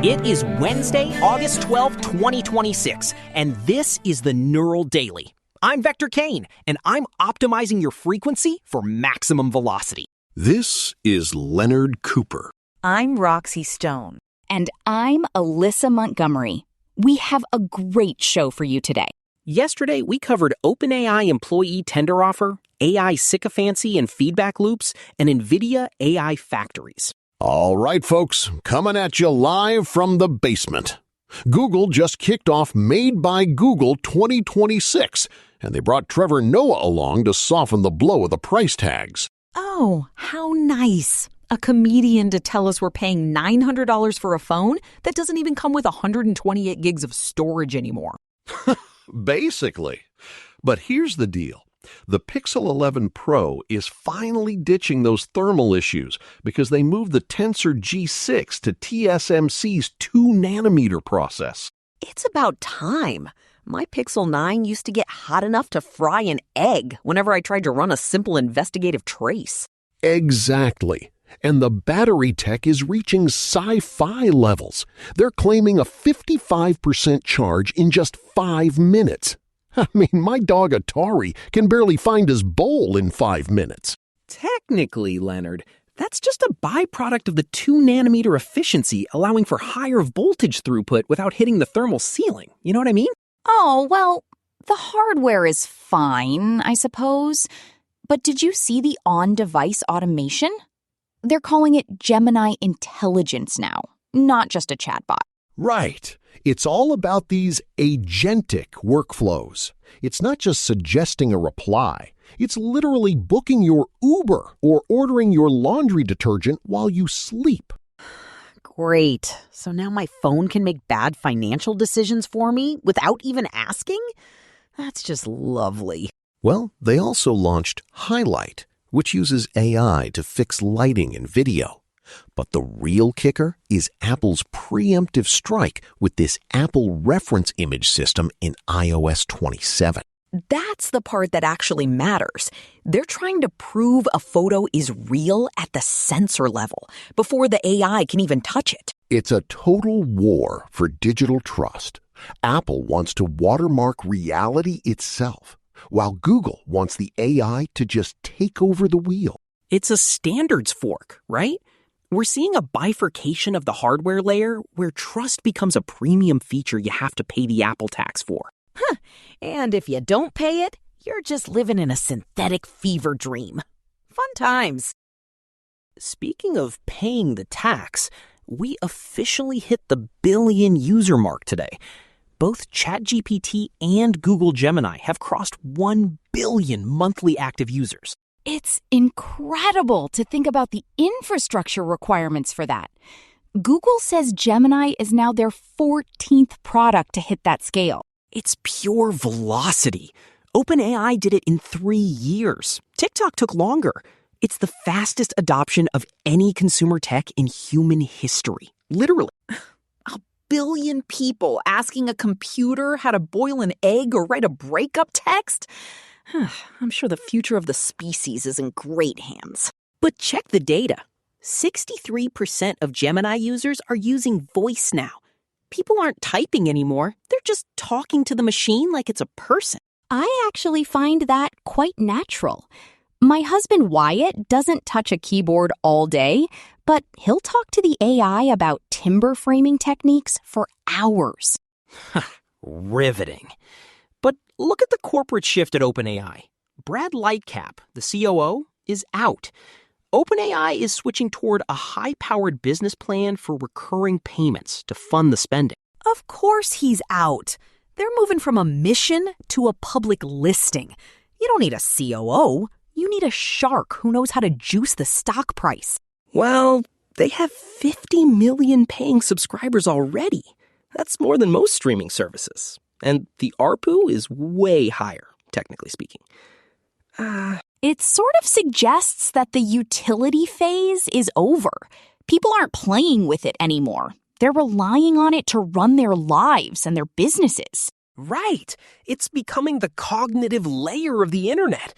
It is Wednesday, August 12, 2026, and this is the Neural Daily. I'm Vector Kane, and I'm optimizing your frequency for maximum velocity. This is Leonard Cooper. I'm Roxy Stone. And I'm Alyssa Montgomery. We have a great show for you today. Yesterday, we covered OpenAI employee tender offer, AI sycophancy and feedback loops, and NVIDIA AI factories. All right, folks, coming at you live from the basement. Google just kicked off Made by Google 2026, and they brought Trevor Noah along to soften the blow of the price tags. Oh, how nice. A comedian to tell us we're paying $900 for a phone that doesn't even come with 128 gigs of storage anymore. Basically. But here's the deal. The Pixel 11 Pro is finally ditching those thermal issues because they moved the Tensor G6 to TSMC's 2-nanometer process. It's about time. My Pixel 9 used to get hot enough to fry an egg whenever I tried to run a simple investigative trace. Exactly. And the battery tech is reaching sci-fi levels. They're claiming a 55% charge in just 5 minutes. I mean, my dog Atari can barely find his bowl in 5 minutes. Technically, Leonard, that's just a byproduct of the 2-nanometer efficiency allowing for higher voltage throughput without hitting the thermal ceiling. You know what I mean? Oh, well, the hardware is fine, I suppose. But did you see the on-device automation? They're calling it Gemini Intelligence now, not just a chatbot. Right. It's all about these agentic workflows. It's not just suggesting a reply. It's literally booking your Uber or ordering your laundry detergent while you sleep. Great. So now my phone can make bad financial decisions for me without even asking? That's just lovely. Well, they also launched Highlight, which uses AI to fix lighting and video. But the real kicker is Apple's preemptive strike with this Apple reference image system in iOS 27. That's the part that actually matters. They're trying to prove a photo is real at the sensor level before the AI can even touch it. It's a total war for digital trust. Apple wants to watermark reality itself, while Google wants the AI to just take over the wheel. It's a standards fork, right? We're seeing a bifurcation of the hardware layer where trust becomes a premium feature you have to pay the Apple tax for. And if you don't pay it, you're just living in a synthetic fever dream. Fun times. Speaking of paying the tax, we officially hit the billion user mark today. Both ChatGPT and Google Gemini have crossed 1 billion monthly active users. It's incredible to think about the infrastructure requirements for that. Google says Gemini is now their 14th product to hit that scale. It's pure velocity. OpenAI did it in 3 years. TikTok took longer. It's the fastest adoption of any consumer tech in human history. Literally. 1 billion people asking a computer how to boil an egg or write a breakup text? I'm sure the future of the species is in great hands. But check the data. 63% of Gemini users are using voice now. People aren't typing anymore. They're just talking to the machine like it's a person. I actually find that quite natural. My husband Wyatt doesn't touch a keyboard all day, but he'll talk to the AI about timber framing techniques for hours. Riveting. But look at the corporate shift at OpenAI. Brad Lightcap, the COO, is out. OpenAI is switching toward a high-powered business plan for recurring payments to fund the spending. Of course he's out. They're moving from a mission to a public listing. You don't need a COO. You need a shark who knows how to juice the stock price. Well, they have 50 million paying subscribers already. That's more than most streaming services. And the ARPU is way higher, technically speaking. It sort of suggests that the utility phase is over. People aren't playing with it anymore. They're relying on it to run their lives and their businesses. Right. It's becoming the cognitive layer of the internet.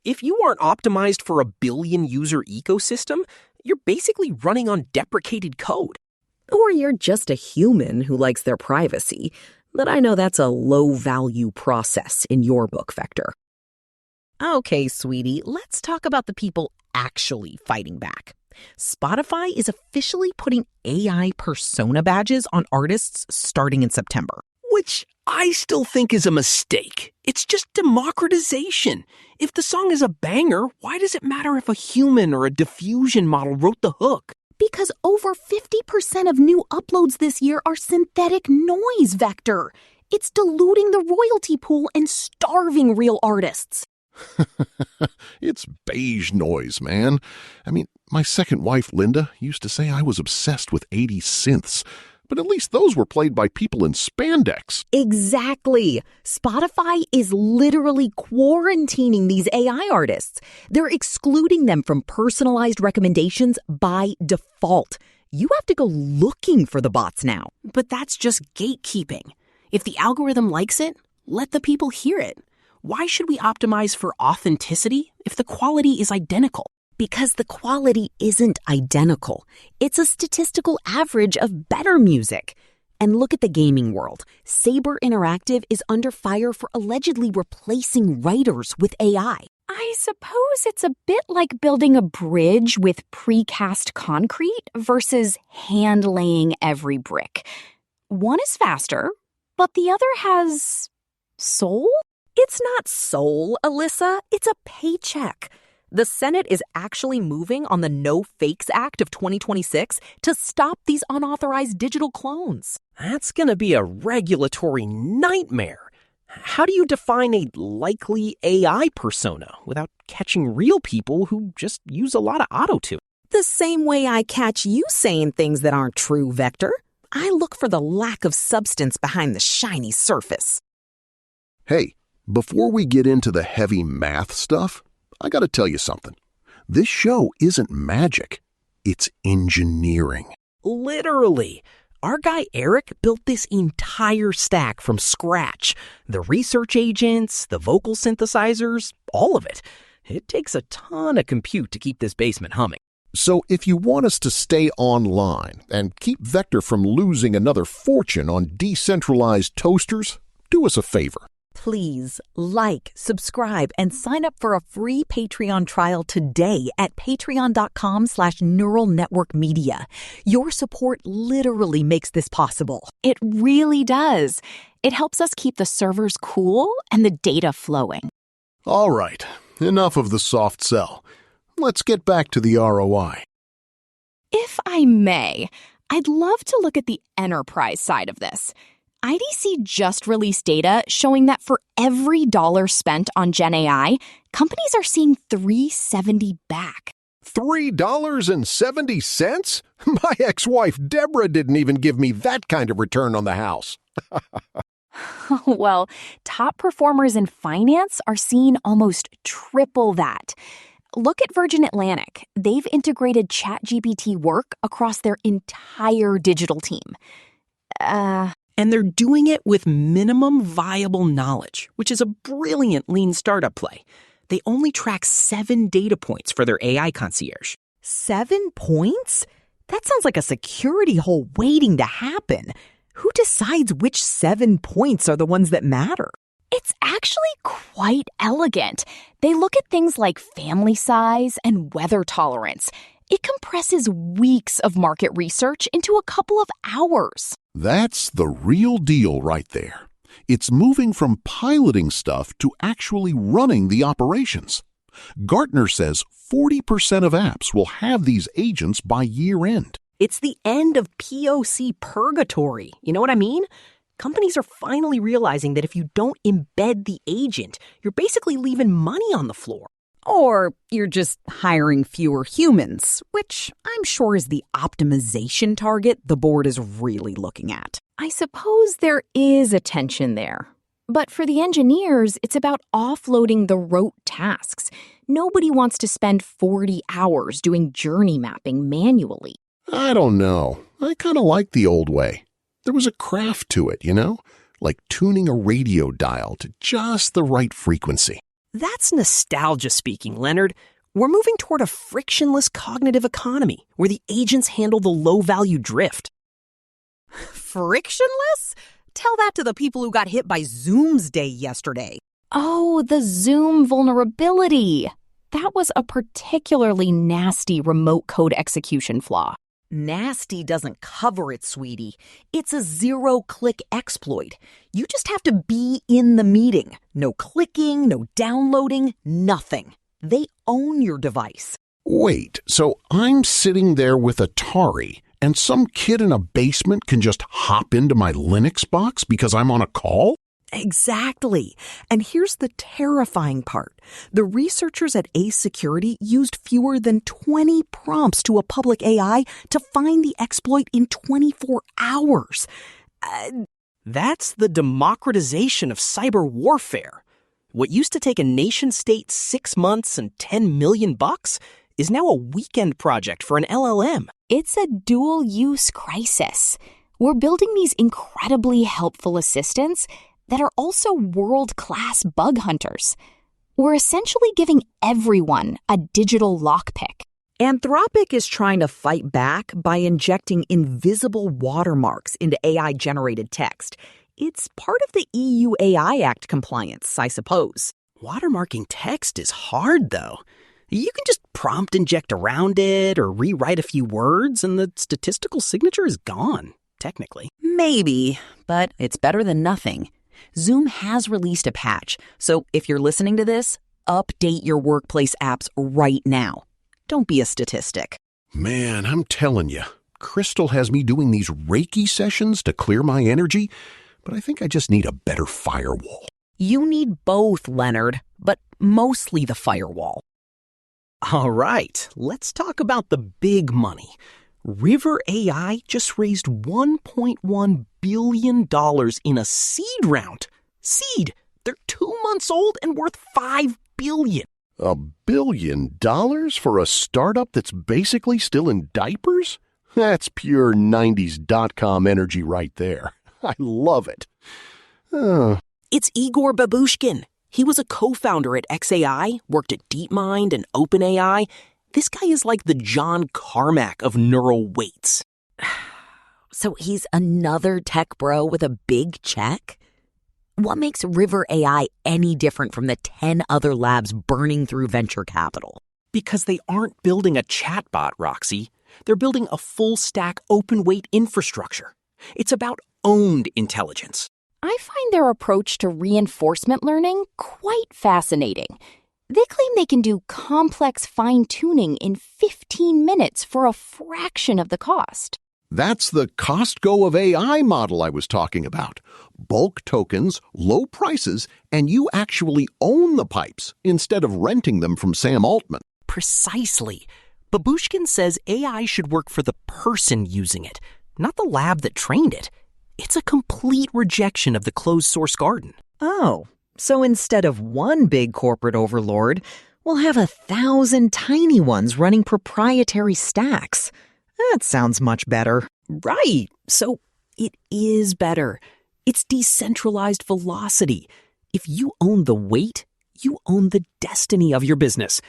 If you aren't optimized for a billion-user ecosystem, you're basically running on deprecated code. Or you're just a human who likes their privacy, but I know that's a low-value process in your book, Vector. Okay, sweetie, let's talk about the people actually fighting back. Spotify is officially putting AI persona badges on artists starting in September. Which I still think is a mistake. It's just democratization. If the song is a banger, why does it matter if a human or a diffusion model wrote the hook? Because over 50% of new uploads this year are synthetic noise, Vector. It's diluting the royalty pool and starving real artists. It's beige noise, man. I mean, my second wife, Linda, used to say I was obsessed with 80s synths, but at least those were played by people in spandex. Exactly. Spotify is literally quarantining these AI artists. They're excluding them from personalized recommendations by default. You have to go looking for the bots now. But that's just gatekeeping. If the algorithm likes it, let the people hear it. Why should we optimize for authenticity if the quality is identical? Because the quality isn't identical. It's a statistical average of better music. And look at the gaming world. Saber Interactive is under fire for allegedly replacing writers with AI. I suppose it's a bit like building a bridge with precast concrete versus hand-laying every brick. One is faster, but the other has soul? It's not soul, Alyssa. It's a paycheck. The Senate is actually moving on the No Fakes Act of 2026 to stop these unauthorized digital clones. That's going to be a regulatory nightmare. How do you define a likely AI persona without catching real people who just use a lot of auto-tune? The same way I catch you saying things that aren't true, Vector. I look for the lack of substance behind the shiny surface. Hey, before we get into the heavy math stuff, I gotta tell you something. This show isn't magic. It's engineering. Literally. Our guy Eric built this entire stack from scratch. The research agents, the vocal synthesizers, all of it. It takes a ton of compute to keep this basement humming. So if you want us to stay online and keep Vector from losing another fortune on decentralized toasters, do us a favor. Please like, subscribe, and sign up for a free Patreon trial today at patreon.com/neural network media. Your support literally makes this possible. It really does. It helps us keep the servers cool and the data flowing. All right, enough of the soft sell. Let's get back to the ROI. If I may, I'd love to look at the enterprise side of this. IDC just released data showing that for every dollar spent on Gen AI, companies are seeing $3.70 back. $3.70? My ex-wife Deborah didn't even give me that kind of return on the house. Well, top performers in finance are seeing almost triple that. Look at Virgin Atlantic. They've integrated ChatGPT work across their entire digital team. And they're doing it with minimum viable knowledge, which is a brilliant lean startup play. They only track 7 data points for their AI concierge. 7 points? That sounds like a security hole waiting to happen. Who decides which 7 points are the ones that matter? It's actually quite elegant. They look at things like family size and weather tolerance. It compresses weeks of market research into a couple of hours. That's the real deal right there. It's moving from piloting stuff to actually running the operations. Gartner says 40% of apps will have these agents by year end. It's the end of POC purgatory. You know what I mean? Companies are finally realizing that if you don't embed the agent, you're basically leaving money on the floor. Or you're just hiring fewer humans, which I'm sure is the optimization target the board is really looking at. I suppose there is a tension there. But for the engineers, it's about offloading the rote tasks. Nobody wants to spend 40 hours doing journey mapping manually. I don't know. I kind of like the old way. There was a craft to it, you know? Like tuning a radio dial to just the right frequency. That's nostalgia speaking, Leonard. We're moving toward a frictionless cognitive economy where the agents handle the low-value drift. Frictionless? Tell that to the people who got hit by Zoomsday yesterday. Oh, the Zoom vulnerability. That was a particularly nasty remote code execution flaw. Nasty doesn't cover it, sweetie. It's a zero-click exploit. You just have to be in the meeting. No clicking, no downloading, nothing. They own your device. Wait, so I'm sitting there with Atari, and some kid in a basement can just hop into my Linux box because I'm on a call? Exactly. And here's the terrifying part. The researchers at Ace Security used fewer than 20 prompts to a public AI to find the exploit in 24 hours. That's the democratization of cyberwarfare. What used to take a nation-state 6 months and $10 million is now a weekend project for an LLM. It's a dual-use crisis. We're building these incredibly helpful assistants that are also world-class bug hunters. We're essentially giving everyone a digital lockpick. Anthropic is trying to fight back by injecting invisible watermarks into AI-generated text. It's part of the EU AI Act compliance, I suppose. Watermarking text is hard, though. You can just prompt inject around it or rewrite a few words, and the statistical signature is gone, technically. Maybe, but it's better than nothing. Zoom has released a patch, so if you're listening to this, update your workplace apps right now. Don't be a statistic. Man, I'm telling you, Crystal has me doing these Reiki sessions to clear my energy, but I think I just need a better firewall. You need both, Leonard, but mostly the firewall. All right, let's talk about the big money. River AI just raised $1.1 billion in a seed round. Seed! They're 2 months old and worth $5 billion. $1 billion for a startup that's basically still in diapers? That's pure 90s .com energy right there. I love it. It's Igor Babushkin. He was a co-founder at XAI, worked at DeepMind and OpenAI. This guy is like the John Carmack of neural weights. So he's another tech bro with a big check? What makes River AI any different from the 10 other labs burning through venture capital? Because they aren't building a chatbot, Roxy. They're building a full-stack open-weight infrastructure. It's about owned intelligence. I find their approach to reinforcement learning quite fascinating. They claim they can do complex fine-tuning in 15 minutes for a fraction of the cost. That's the Costco of AI model I was talking about. Bulk tokens, low prices, and you actually own the pipes instead of renting them from Sam Altman. Precisely. Babushkin says AI should work for the person using it, not the lab that trained it. It's a complete rejection of the closed-source garden. Oh, so instead of one big corporate overlord, we'll have 1,000 tiny ones running proprietary stacks. That sounds much better. Right. So it is better. It's decentralized velocity. If you own the weight, you own the destiny of your business.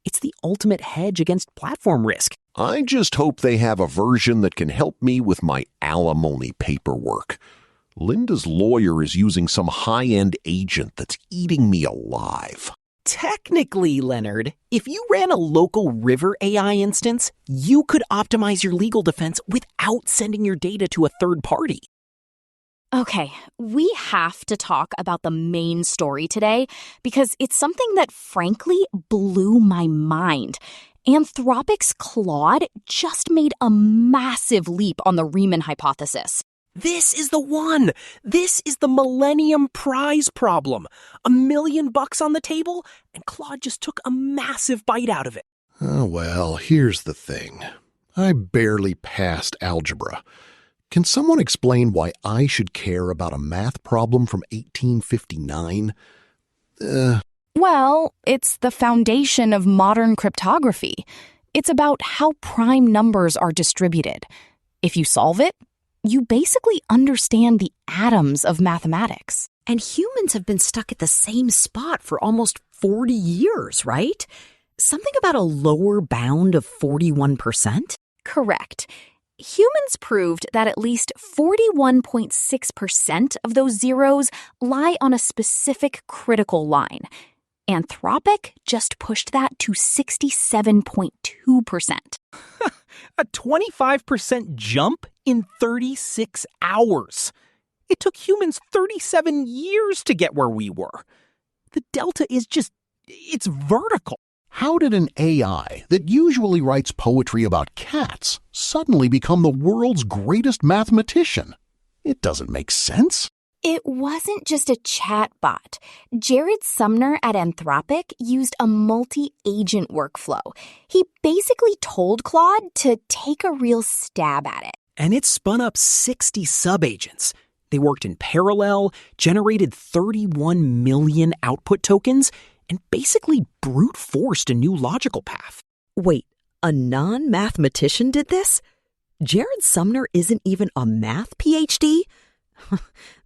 It's the ultimate hedge against platform risk. I just hope they have a version that can help me with my alimony paperwork. Linda's lawyer is using some high-end agent that's eating me alive. Technically, Leonard, if you ran a local River AI instance, you could optimize your legal defense without sending your data to a third party. Okay, we have to talk about the main story today because it's something that frankly blew my mind. Anthropic's Claude just made a massive leap on the Riemann Hypothesis. This is the one. This is the Millennium Prize problem. $1 million on the table, and Claude just took a massive bite out of it. Oh, well, here's the thing. I barely passed algebra. Can someone explain why I should care about a math problem from 1859? Well, it's the foundation of modern cryptography. It's about how prime numbers are distributed. If you solve it, you basically understand the atoms of mathematics. And humans have been stuck at the same spot for almost 40 years, right? Something about a lower bound of 41%? Correct. Humans proved that at least 41.6% of those zeros lie on a specific critical line. Anthropic just pushed that to 67.2%. A 25% jump in 36 hours. It took humans 37 years to get where we were. The delta is it's vertical. How did an AI that usually writes poetry about cats suddenly become the world's greatest mathematician? It doesn't make sense. It wasn't just a chatbot. Jared Sumner at Anthropic used a multi-agent workflow. He basically told Claude to take a real stab at it. And it spun up 60 sub-agents. They worked in parallel, generated 31 million output tokens, and basically brute forced a new logical path. Wait, a non-mathematician did this? Jared Sumner isn't even a math PhD?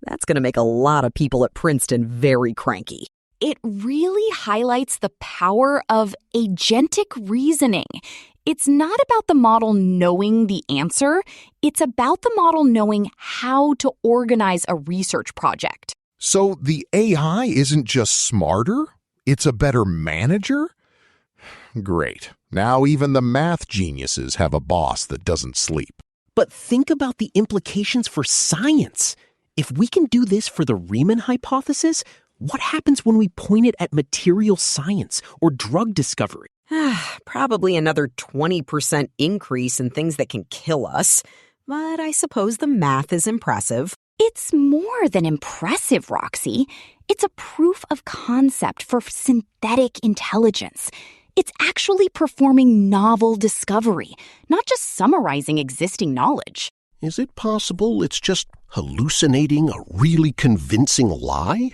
That's going to make a lot of people at Princeton very cranky. It really highlights the power of agentic reasoning. It's not about the model knowing the answer. It's about the model knowing how to organize a research project. So the AI isn't just smarter? It's a better manager? Great. Now even the math geniuses have a boss that doesn't sleep. But think about the implications for science. If we can do this for the Riemann hypothesis, what happens when we point it at material science or drug discovery? Probably another 20% increase in things that can kill us. But I suppose the math is impressive. It's more than impressive, Roxy. It's a proof of concept for synthetic intelligence. It's actually performing novel discovery, not just summarizing existing knowledge. Is it possible it's just hallucinating a really convincing lie?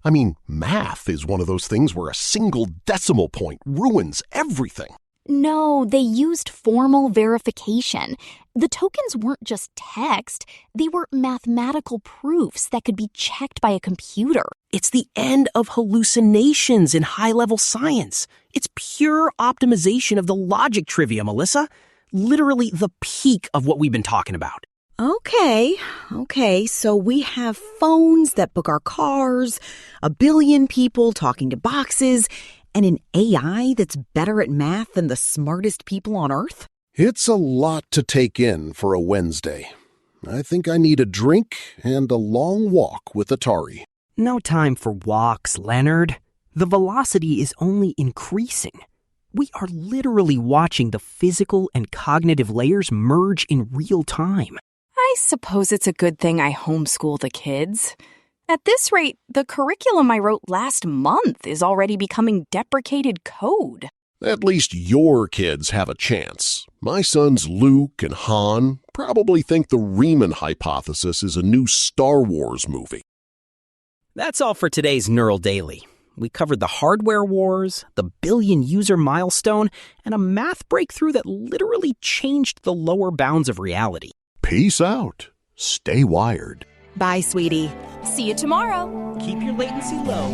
I mean, math is one of those things where a single decimal point ruins everything. No, they used formal verification. The tokens weren't just text, they were mathematical proofs that could be checked by a computer. It's the end of hallucinations in high-level science. It's pure optimization of the logic trivia, Melissa. Literally the peak of what we've been talking about. Okay, so we have phones that book our cars, a billion people talking to boxes, and an AI that's better at math than the smartest people on Earth? It's a lot to take in for a Wednesday. I think I need a drink and a long walk with Atari. No time for walks, Leonard. The velocity is only increasing. We are literally watching the physical and cognitive layers merge in real time. I suppose it's a good thing I homeschool the kids. At this rate, the curriculum I wrote last month is already becoming deprecated code. At least your kids have a chance. My sons Luke and Han probably think the Riemann Hypothesis is a new Star Wars movie. That's all for today's Neural Daily. We covered the hardware wars, the billion-user milestone, and a math breakthrough that literally changed the lower bounds of reality. Peace out. Stay wired. Bye, sweetie. See you tomorrow. Keep your latency low.